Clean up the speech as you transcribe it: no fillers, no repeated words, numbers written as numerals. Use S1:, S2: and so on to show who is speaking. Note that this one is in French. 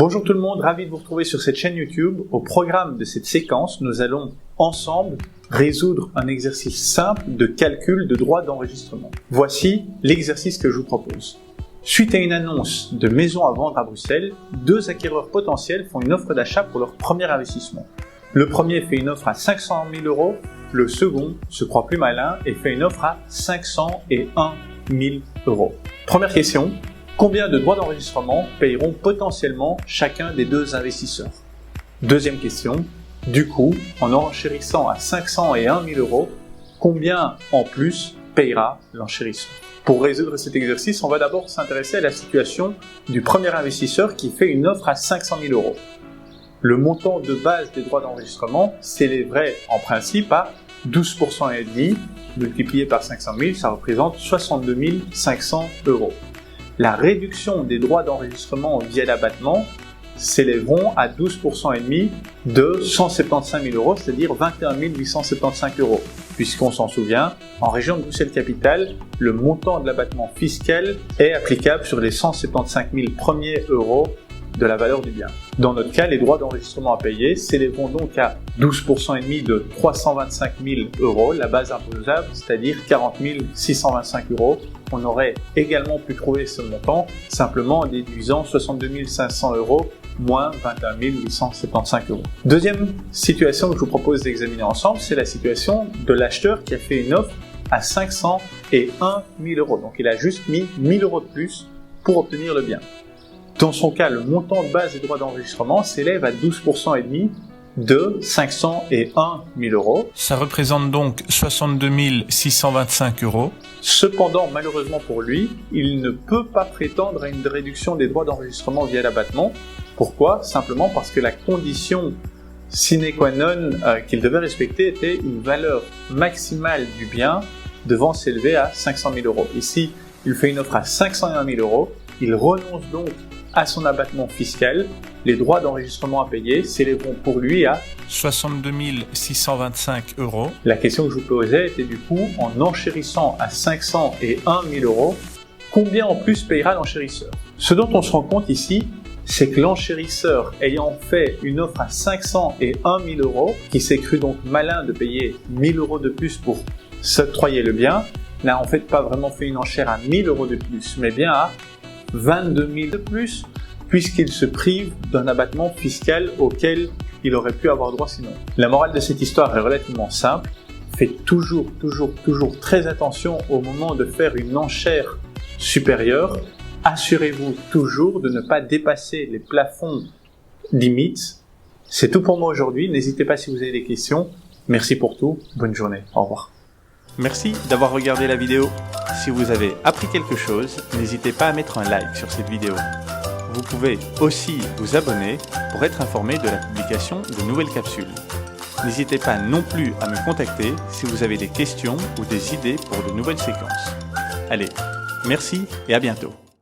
S1: Bonjour tout le monde, ravi de vous retrouver sur cette chaîne YouTube. Au programme de cette séquence, nous allons ensemble résoudre un exercice simple de calcul de droit d'enregistrement. Voici l'exercice que je vous propose. Suite à une annonce de maison à vendre à Bruxelles, deux acquéreurs potentiels font une offre d'achat pour leur premier investissement. Le premier fait une offre à 500 000 €, le second se croit plus malin et fait une offre à 501 000 €. Première question. Combien de droits d'enregistrement payeront potentiellement chacun des deux investisseurs? Deuxième question. Du coup, en enchérissant à 501 000 €, combien en plus payera l'enchérisseur? Pour résoudre cet exercice, on va d'abord s'intéresser à la situation du premier investisseur qui fait une offre à 500 000 €. Le montant de base des droits d'enregistrement s'élèverait en principe à 12% et demi, multiplié par 500 000, ça représente 62 500 €. La réduction des droits d'enregistrement via l'abattement s'élèveront à 12% et demi de 175 000 €, c'est-à-dire 21 875 €. Puisqu'on s'en souvient, en région de Bruxelles-Capitale, le montant de l'abattement fiscal est applicable sur les 175 000 premiers euros de la valeur du bien. Dans notre cas, les droits d'enregistrement à payer s'élèveront donc à 12% et demi de 325 000 €, la base imposable, c'est-à-dire 40 625 €. On aurait également pu trouver ce montant simplement en déduisant 62 500 € moins 21 875 €. Deuxième situation que je vous propose d'examiner ensemble, c'est la situation de l'acheteur qui a fait une offre à 501 000 €. Donc il a juste mis 1 000 € de plus pour obtenir le bien. Dans son cas, le montant de base des droits d'enregistrement s'élève à 12% et demi de 501 000 €.
S2: Ça représente donc 62 625 €.
S1: Cependant, malheureusement pour lui, il ne peut pas prétendre à une réduction des droits d'enregistrement via l'abattement. Pourquoi? Simplement parce que la condition sine qua non qu'il devait respecter était une valeur maximale du bien devant s'élever à 500 000 €. Ici, il fait une offre à 501 000 €. Il renonce donc à son abattement fiscal. Les droits d'enregistrement à payer s'élèveront pour lui à
S2: 62 625 €.
S1: La question que je vous posais était du coup, en enchérissant à 501 000 €, combien en plus payera l'enchérisseur? Ce dont on se rend compte ici, c'est que l'enchérisseur ayant fait une offre à 501 000 €, qui s'est cru donc malin de payer 1 000 € de plus pour s'octroyer le bien, n'a en fait pas vraiment fait une enchère à 1 000 € de plus, mais bien à 22 000 de plus, puisqu'il se prive d'un abattement fiscal auquel il aurait pu avoir droit sinon. La morale de cette histoire est relativement simple. Faites toujours très attention au moment de faire une enchère supérieure. Assurez-vous toujours de ne pas dépasser les plafonds limites. C'est tout pour moi aujourd'hui. N'hésitez pas si vous avez des questions. Merci pour tout. Bonne journée. Au revoir.
S3: Merci d'avoir regardé la vidéo. Si vous avez appris quelque chose, n'hésitez pas à mettre un like sur cette vidéo. Vous pouvez aussi vous abonner pour être informé de la publication de nouvelles capsules. N'hésitez pas non plus à me contacter si vous avez des questions ou des idées pour de nouvelles séquences. Allez, merci et à bientôt.